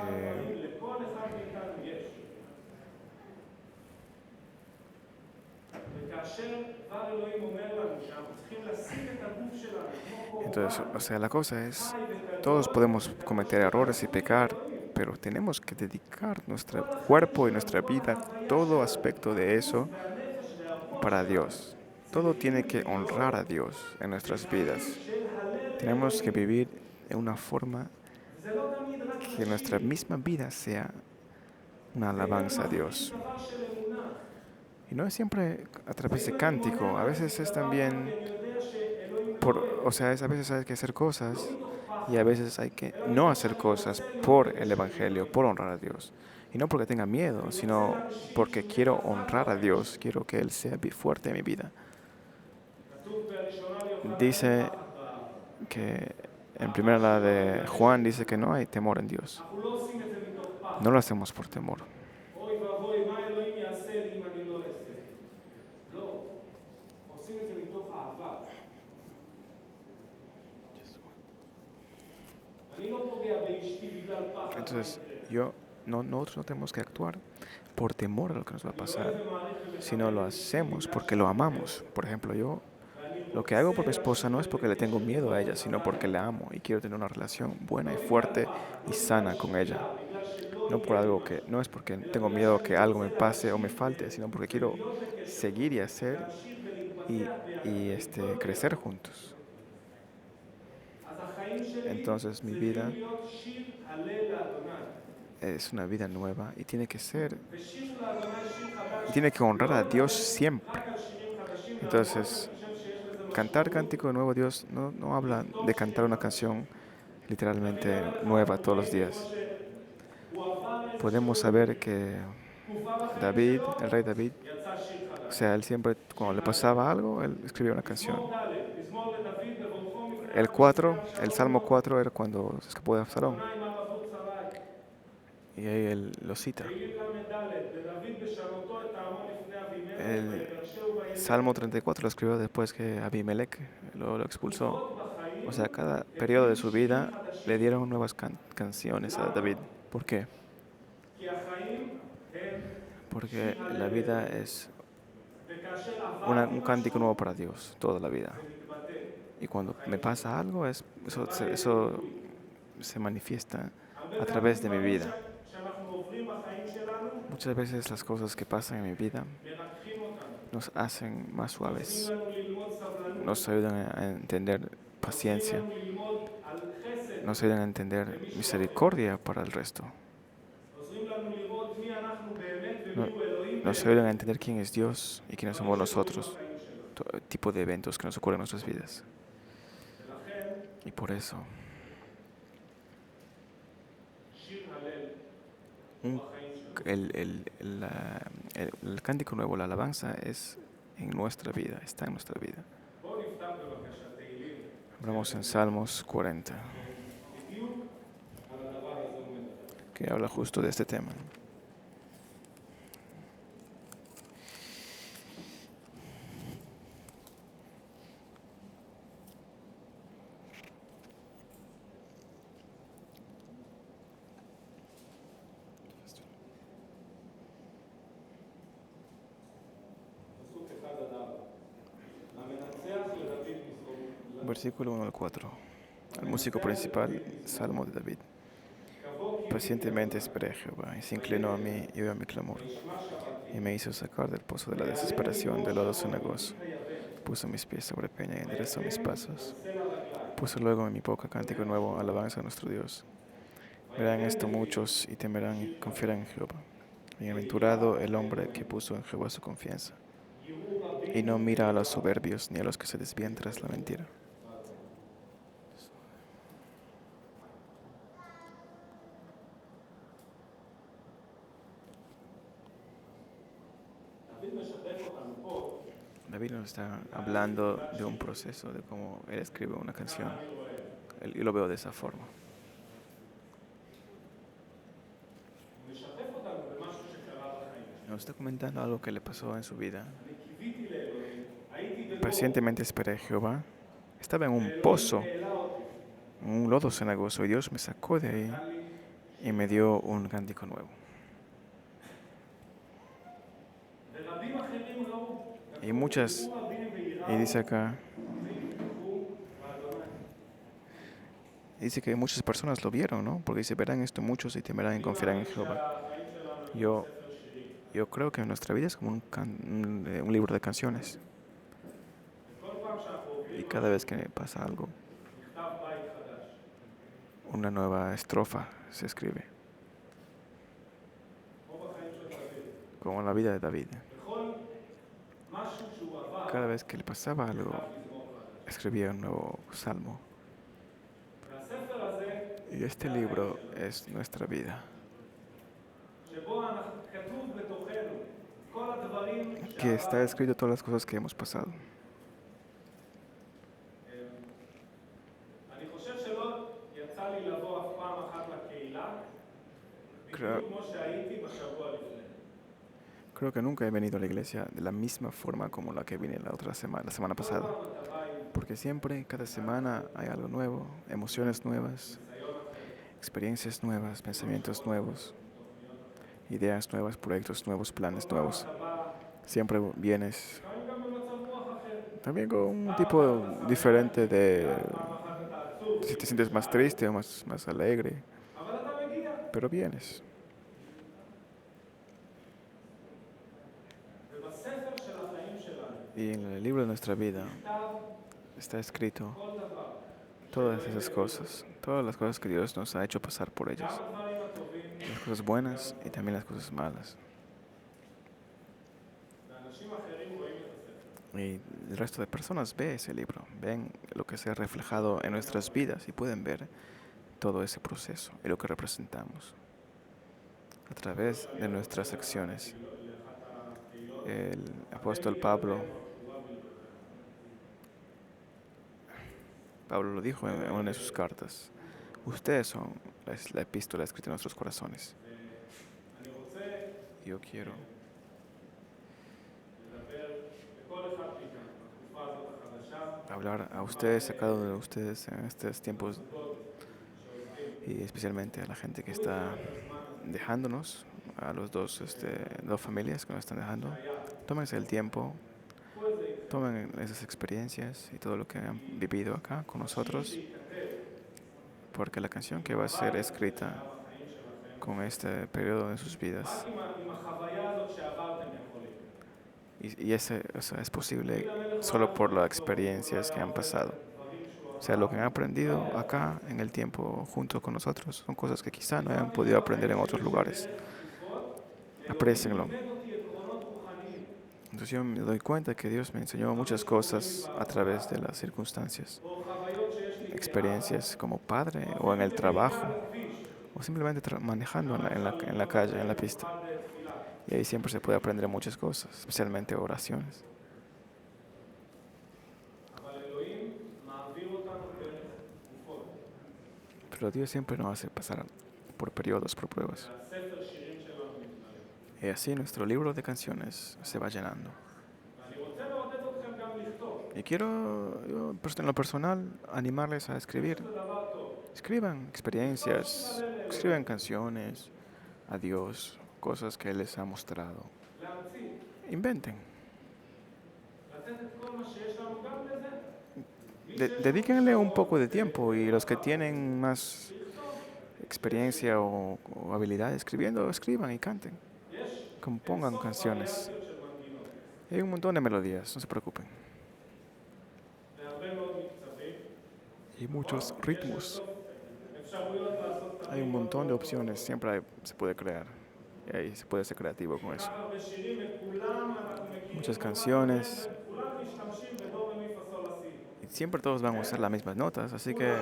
Eh, entonces, o sea, la cosa es, todos podemos cometer errores y pecar, pero tenemos que dedicar nuestro cuerpo y nuestra vida, todo aspecto de eso, para Dios. Todo tiene que honrar a Dios en nuestras vidas. Tenemos que vivir de una forma que nuestra misma vida sea una alabanza a Dios. Y no es siempre a través de cántico, a veces es también o sea, a veces hay que hacer cosas y a veces hay que no hacer cosas por el Evangelio, por honrar a Dios. Y no porque tenga miedo, sino porque quiero honrar a Dios, quiero que Él sea fuerte en mi vida. Dice que en primera la de Juan dice que no hay temor en Dios. No lo hacemos por temor. Entonces, nosotros no tenemos que actuar por temor a lo que nos va a pasar, sino lo hacemos porque lo amamos. Por ejemplo, yo lo que hago por mi esposa no es porque le tengo miedo a ella, sino porque la amo y quiero tener una relación buena y fuerte y sana con ella. No es porque tengo miedo a que algo me pase o me falte, sino porque quiero seguir y hacer y crecer juntos. Entonces mi vida es una vida nueva y tiene que ser, y tiene que honrar a Dios siempre. Entonces, cantar cántico nuevo a Dios no habla de cantar una canción literalmente nueva todos los días. Podemos saber que David, el rey David, o sea, él siempre, cuando le pasaba algo, él escribía una canción. El Salmo 4 era cuando se escapó de Absalón. Y ahí él lo cita. El Salmo 34 lo escribió después que Abimelech lo expulsó. O sea, cada periodo de su vida le dieron nuevas canciones a David. ¿Por qué? Porque la vida es un cántico nuevo para Dios, toda la vida. Y cuando me pasa algo, eso se manifiesta a través de mi vida. Muchas veces las cosas que pasan en mi vida nos hacen más suaves, nos ayudan a entender paciencia, nos ayudan a entender misericordia para el resto, nos ayudan a entender quién es Dios y quiénes somos nosotros, todo tipo de eventos que nos ocurren en nuestras vidas. Y por eso, un- el cántico nuevo, la alabanza es en nuestra vida, está en nuestra vida. Hablamos en Salmos 40, que habla justo de este tema. Versículo 1 al 4. El músico principal, Salmo de David. Pacientemente esperé a Jehová, y se inclinó a mí y oyó mi clamor, y me hizo sacar del pozo de la desesperación, del lodo cenagoso. Puso mis pies sobre peña y enderezó mis pasos. Puso luego en mi boca cántico nuevo, alabanza a nuestro Dios. Verán esto muchos y temerán y confiarán en Jehová. Bienaventurado el hombre que puso en Jehová su confianza, y no mira a los soberbios ni a los que se desvían tras la mentira. David nos está hablando de un proceso, de cómo él escribe una canción. Yo lo veo de esa forma. Nos está comentando algo que le pasó en su vida. Pacientemente esperé a Jehová. Estaba en un pozo, en un lodo cenagoso, y Dios me sacó de ahí y me dio un cántico nuevo. Y dice acá, dice que muchas personas lo vieron, ¿no? Porque dice, verán esto muchos y temerán y confiarán en Jehová. Yo, yo creo que nuestra vida es como un libro de canciones. Y cada vez que pasa algo, una nueva estrofa se escribe. Como en la vida de David. Cada vez que le pasaba algo, escribía un nuevo salmo. Y este libro es nuestra vida, que está escrito todas las cosas que hemos pasado. Creo, creo que nunca he venido a la iglesia de la misma forma como la que vine la semana pasada. Porque siempre, cada semana, hay algo nuevo, emociones nuevas, experiencias nuevas, pensamientos nuevos, ideas nuevas, proyectos nuevos, planes nuevos. Siempre vienes también con un tipo diferente de si te sientes más triste o más alegre, pero vienes. Y en el libro de nuestra vida está escrito todas esas cosas, todas las cosas que Dios nos ha hecho pasar por ellas, las cosas buenas y también las cosas malas. Y el resto de personas ve ese libro, ven lo que se ha reflejado en nuestras vidas y pueden ver todo ese proceso y lo que representamos a través de nuestras acciones. El apóstol Pablo lo dijo en una de sus cartas: ustedes son la epístola escrita en nuestros corazones. Yo quiero hablar a ustedes, a cada uno de ustedes en estos tiempos, y especialmente a la gente que está dejándonos, a los dos familias que nos están dejando. Tómense el tiempo, tomen esas experiencias y todo lo que han vivido acá con nosotros, porque la canción que va a ser escrita con este periodo de sus vidas, y es posible solo por las experiencias que han pasado. O sea, lo que han aprendido acá en el tiempo junto con nosotros son cosas que quizá no hayan podido aprender en otros lugares. Aprécienlo. Entonces yo me doy cuenta que Dios me enseñó muchas cosas a través de las circunstancias, experiencias como padre o en el trabajo o simplemente manejando en la calle, en la pista. Y ahí siempre se puede aprender muchas cosas, especialmente oraciones. Pero Dios siempre nos hace pasar por periodos, por pruebas. Y así nuestro libro de canciones se va llenando. Y quiero, yo, en lo personal, animarles a escribir. Escriban experiencias, escriban canciones a Dios, cosas que Él les ha mostrado. Inventen. Dedíquenle un poco de tiempo, y los que tienen más experiencia o habilidad escribiendo, escriban y canten. Compongan canciones. Hay un montón de melodías, no se preocupen. Y muchos ritmos. Hay un montón de opciones, siempre se puede crear. Y ahí se puede ser creativo con eso. Muchas canciones. Y siempre todos van a usar las mismas notas, así que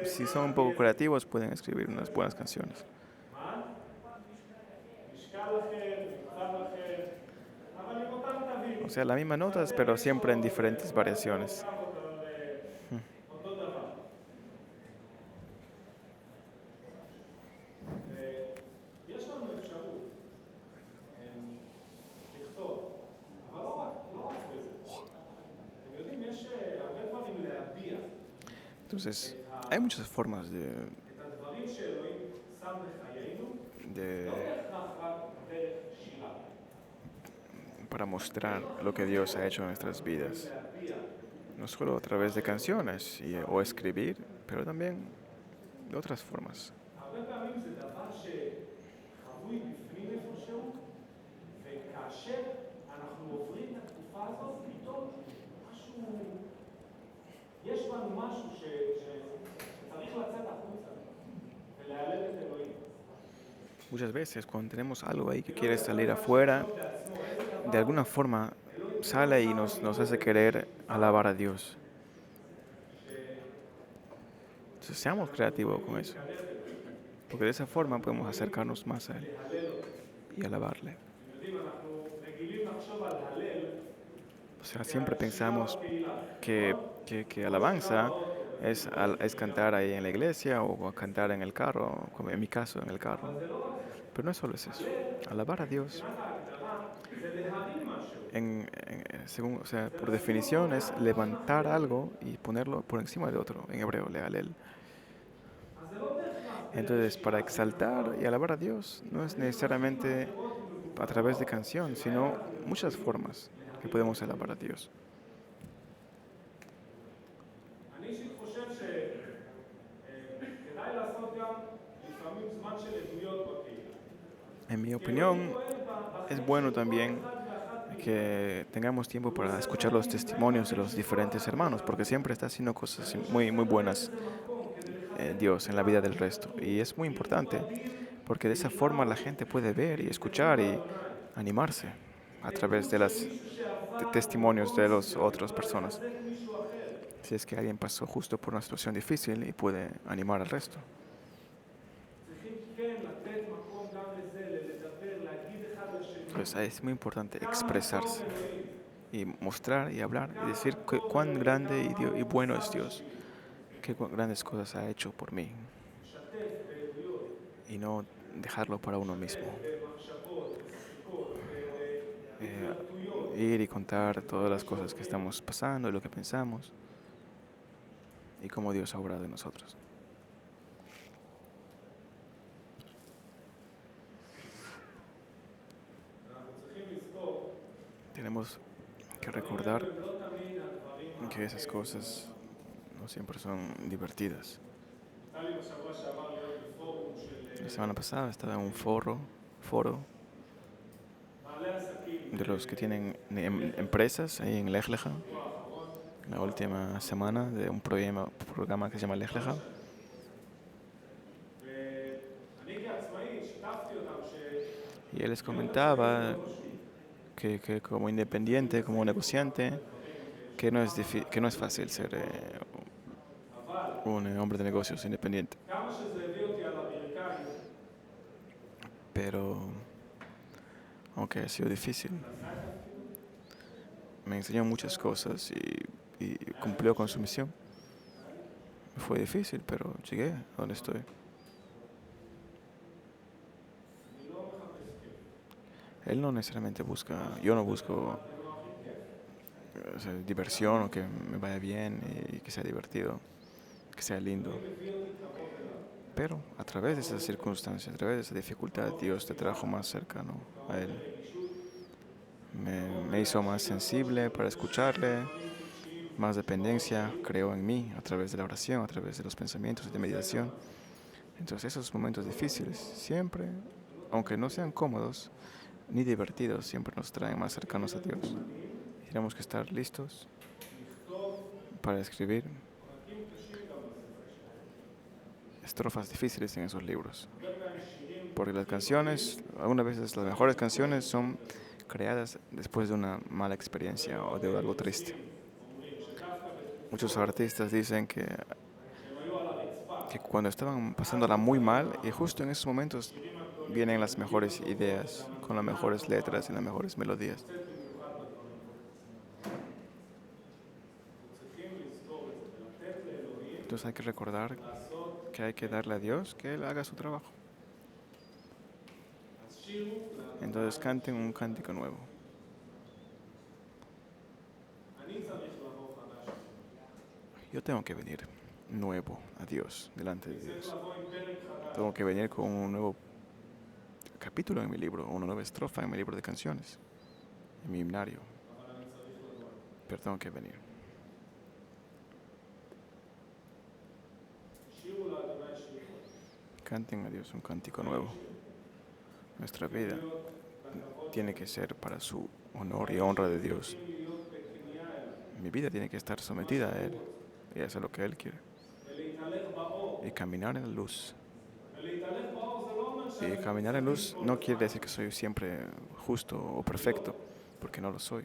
si son un poco creativos pueden escribir unas buenas canciones. O sea, las mismas notas, pero siempre en diferentes variaciones. Entonces, hay muchas formas de para mostrar lo que Dios ha hecho en nuestras vidas. No solo a través de canciones o escribir, pero también de otras formas. Muchas veces cuando tenemos algo ahí que quiere salir afuera, de alguna forma sale y nos hace querer alabar a Dios. Entonces seamos creativos con eso, porque de esa forma podemos acercarnos más a Él y alabarle. O sea, siempre pensamos que alabanza es cantar ahí en la iglesia o cantar en el carro, como en mi caso, en el carro. Pero no solo es eso. Alabar a Dios, según, o sea, por definición, es levantar algo y ponerlo por encima de otro, en hebreo, lealel. Entonces, para exaltar y alabar a Dios, no es necesariamente a través de canción, sino muchas formas que podemos alabar a Dios. En mi opinión, es bueno también que tengamos tiempo para escuchar los testimonios de los diferentes hermanos, porque siempre está haciendo cosas muy, muy buenas Dios en la vida del resto. Y es muy importante, porque de esa forma la gente puede ver y escuchar y animarse a través de los testimonios de las otras personas. Si es que alguien pasó justo por una situación difícil y puede animar al resto. Entonces es muy importante expresarse y mostrar y hablar y decir cuán grande y bueno es Dios, qué grandes cosas ha hecho por mí y no dejarlo para uno mismo. Eh, Ir y contar todas las cosas que estamos pasando y lo que pensamos y cómo Dios ha obrado en nosotros. Tenemos que recordar que esas cosas no siempre son divertidas. La semana pasada estaba en un foro de los que tienen empresas ahí en Lech Lecha, la última semana de un programa que se llama Lech Lecha. Y él les comentaba que como independiente, como negociante, que no es fácil ser un hombre de negocios independiente. Pero aunque ha sido difícil, me enseñó muchas cosas y cumplió con su misión. Fue difícil, pero llegué a donde estoy. Él no necesariamente busca, yo no busco diversión o que me vaya bien y que sea divertido, que sea lindo. Pero a través de esas circunstancias, a través de esa dificultad, Dios te trajo más cercano a Él. Me hizo más sensible para escucharle, más dependencia creó en mí a través de la oración, a través de los pensamientos y de meditación. Entonces esos momentos difíciles siempre, aunque no sean cómodos ni divertidos, siempre nos traen más cercanos a Dios. Tenemos que estar listos para escribir estrofas difíciles en esos libros. Porque las canciones, algunas veces las mejores canciones son creadas después de una mala experiencia o de algo triste. Muchos artistas dicen que cuando estaban pasándola muy mal y justo en esos momentos vienen las mejores ideas, con las mejores letras y las mejores melodías. Entonces hay que recordar que hay que darle a Dios que Él haga su trabajo. Entonces canten un cántico nuevo. Yo tengo que venir nuevo a Dios, delante de Dios. Tengo que venir con un nuevo capítulo en mi libro, una nueva estrofa en mi libro de canciones, en mi himnario. Pero tengo que venir. Canten a Dios un cántico nuevo. Nuestra vida tiene que ser para su honor y honra de Dios. Mi vida tiene que estar sometida a Él y hacer lo que Él quiere. Y caminar en la luz. Y caminar en luz no quiere decir que soy siempre justo o perfecto, porque no lo soy.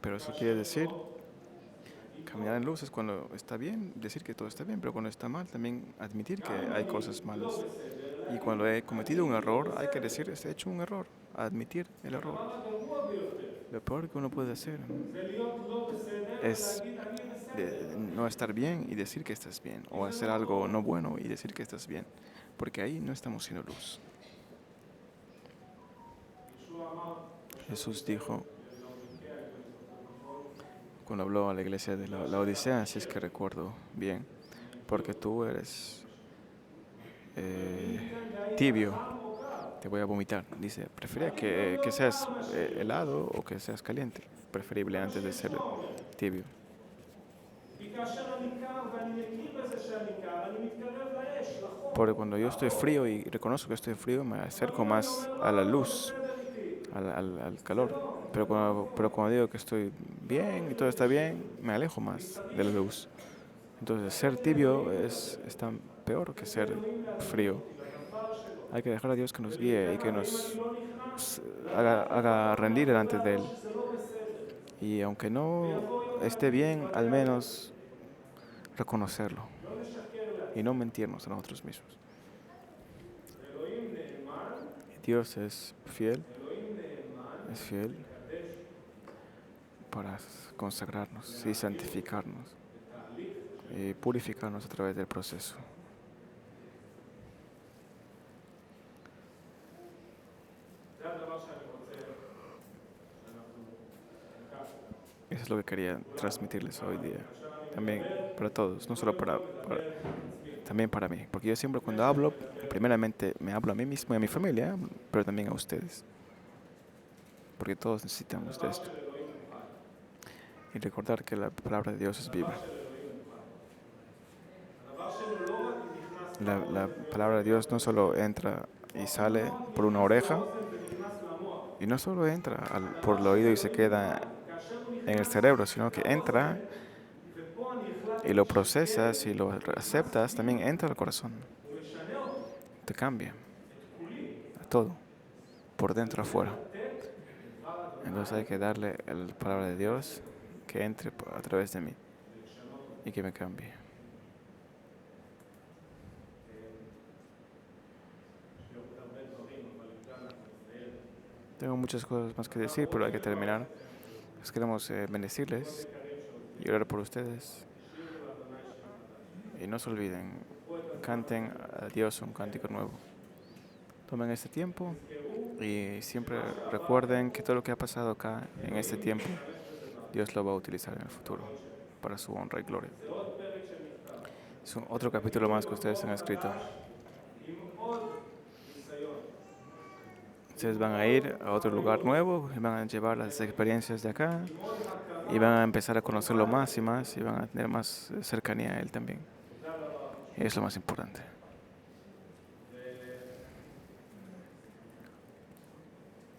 Pero eso quiere decir, caminar en luz es cuando está bien, decir que todo está bien, pero cuando está mal también admitir que hay cosas malas. Y cuando he cometido un error, hay que decir, he hecho un error, admitir el error. Lo peor que uno puede hacer es no estar bien y decir que estás bien, o hacer algo no bueno y decir que estás bien, porque ahí no estamos siendo luz. Jesús dijo, cuando habló a la iglesia de la Odisea, si es que recuerdo bien, porque tú eres tibio, te voy a vomitar. Dice, prefería que seas helado o que seas caliente, preferible antes de ser tibio. Porque cuando yo estoy frío y reconozco que estoy frío, me acerco más a la luz, al calor. Pero cuando digo que estoy bien y todo está bien, me alejo más de la luz. Entonces, ser tibio es tan peor que ser frío. Hay que dejar a Dios que nos guíe y que nos haga rendir delante de Él. Y aunque no esté bien, al menos reconocerlo y no mentirnos a nosotros mismos. Dios es fiel para consagrarnos y santificarnos y purificarnos a través del proceso. Eso es lo que quería transmitirles hoy día. También para todos, no solo también para mí. Porque yo siempre cuando hablo, primeramente me hablo a mí mismo y a mi familia, pero también a ustedes. Porque todos necesitamos de esto. Y recordar que la palabra de Dios es viva. La palabra de Dios no solo entra y sale por una oreja, y no solo entra por el oído y se queda en el cerebro, sino que entra y lo procesas y lo aceptas, también entra al corazón. Te cambia a todo, por dentro a afuera. Entonces hay que darle la palabra de Dios que entre a través de mí y que me cambie. Tengo muchas cosas más que decir, pero hay que terminar. Pues queremos bendecirles y orar por ustedes. Y no se olviden, canten a Dios un cántico nuevo. Tomen este tiempo y siempre recuerden que todo lo que ha pasado acá en este tiempo, Dios lo va a utilizar en el futuro para su honra y gloria. Es otro capítulo más que ustedes han escrito. Ustedes van a ir a otro lugar nuevo y van a llevar las experiencias de acá y van a empezar a conocerlo más y más y van a tener más cercanía a Él también. Y es lo más importante.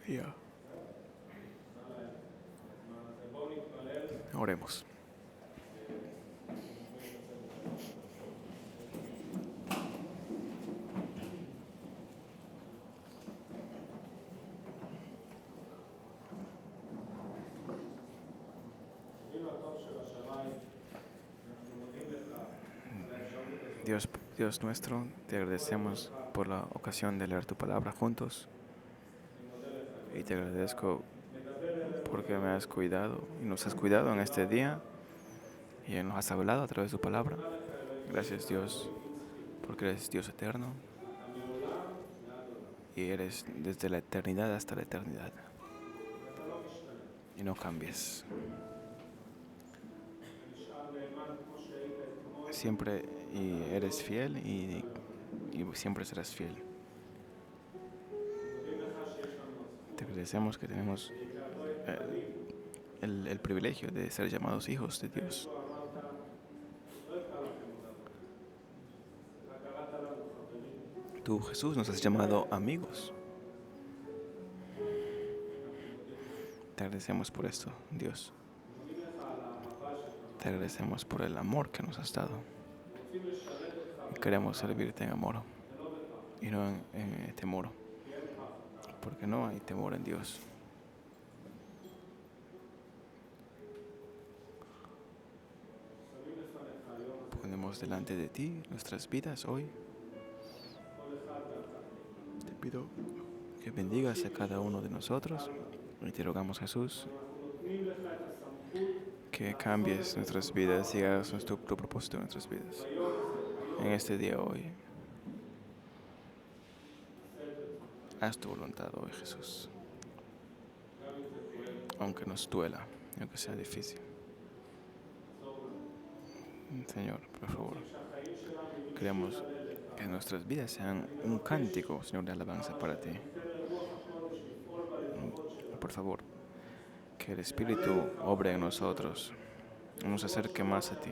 Ya. Oremos. Dios nuestro, te agradecemos por la ocasión de leer tu palabra juntos y te agradezco porque me has cuidado y nos has cuidado en este día y nos has hablado a través de tu palabra. Gracias Dios, porque eres Dios eterno y eres desde la eternidad hasta la eternidad y no cambies. Siempre y eres fiel y siempre serás fiel. Te agradecemos que tenemos el privilegio de ser llamados hijos de Dios. Tú, Jesús, nos has llamado amigos. Te agradecemos por esto, Dios. Te agradecemos por el amor que nos has dado. Y queremos servirte en amor y no en temor, porque no hay temor en Dios. Ponemos delante de ti nuestras vidas hoy. Te pido que bendigas a cada uno de nosotros y te rogamos, Jesús, que cambies nuestras vidas y hagas tu propósito en nuestras vidas. En este día hoy, haz tu voluntad hoy, Jesús. Aunque nos duela, aunque sea difícil. Señor, por favor, queremos que nuestras vidas sean un cántico, Señor, de alabanza para ti. Por favor, que el Espíritu obre en nosotros, nos acerque más a ti,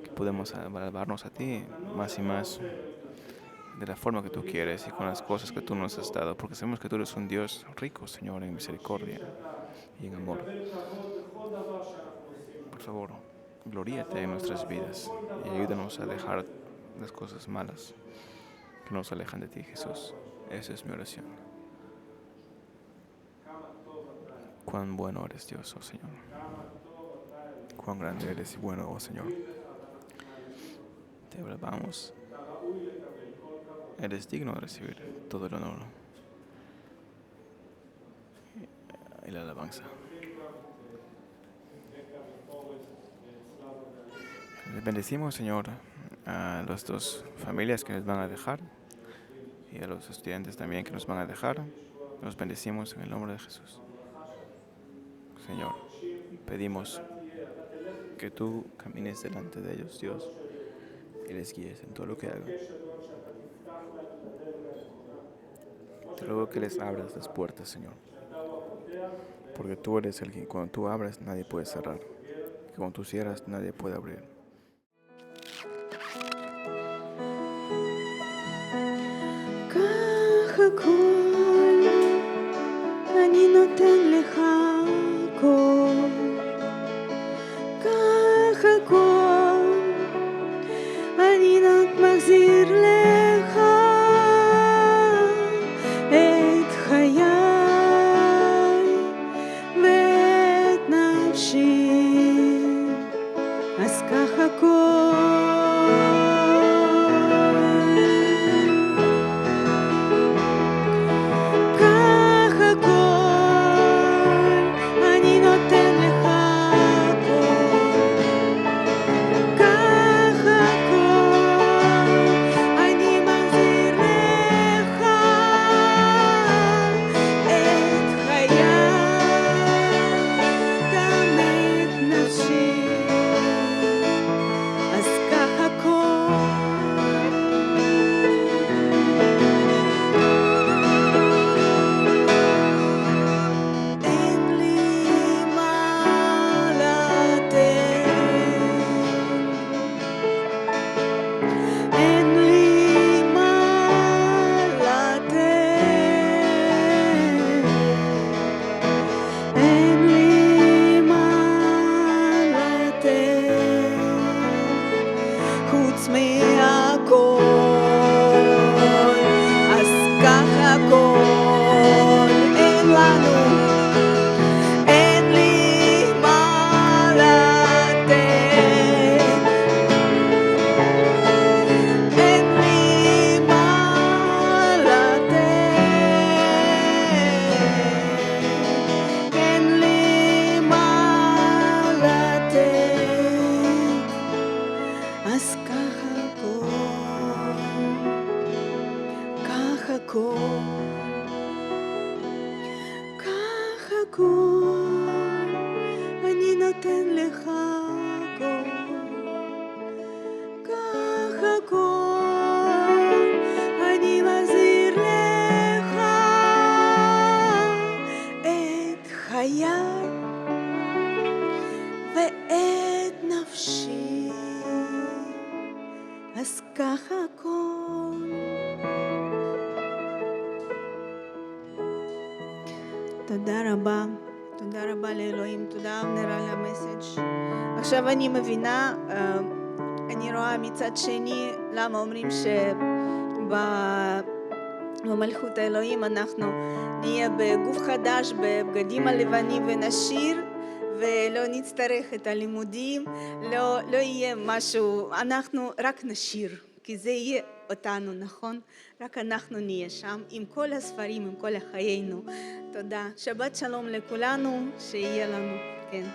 que podemos alabarnos a ti más y más de la forma que tú quieres y con las cosas que tú nos has dado, porque sabemos que tú eres un Dios rico, Señor, en misericordia y en amor. Por favor, gloríate en nuestras vidas y ayúdanos a dejar las cosas malas que nos alejan de ti, Jesús. Esa es mi oración. Cuán bueno eres, Dios, oh Señor. Cuán grande eres y bueno, oh Señor. Te alabamos. Eres digno de recibir todo el honor y la alabanza. Les bendecimos, Señor, a las dos familias que nos van a dejar y a los estudiantes también que nos van a dejar. Los bendecimos en el nombre de Jesús. Señor, pedimos que tú camines delante de ellos, Dios, y les guíes en todo lo que hagan. Te ruego que les abras las puertas, Señor, porque tú eres el que cuando tú abres nadie puede cerrar, y cuando tú cierras nadie puede abrir. קח הכל, אני נותן לך הכל. קח הכל, אני מחזיר לך את חיי ואת נפשי, אז קח הכל. תודה רבה לאלוהים, תודה אבנר על המסאג'. עכשיו אני מבינה, אני רואה מצד שני למה אומרים שבמלכות האלוהים אנחנו נהיה בגוף חדש, בבגדים הלבנים ונשיר ולא נצטרך את הלימודים, לא יהיה משהו, אנחנו רק נשיר, כי זה יהיה אותנו, נכון? רק אנחנו נהיה שם עם כל הספרים, עם כל החיינו. תודה. שבת שלום לכולנו, שיהיה לנו, כן.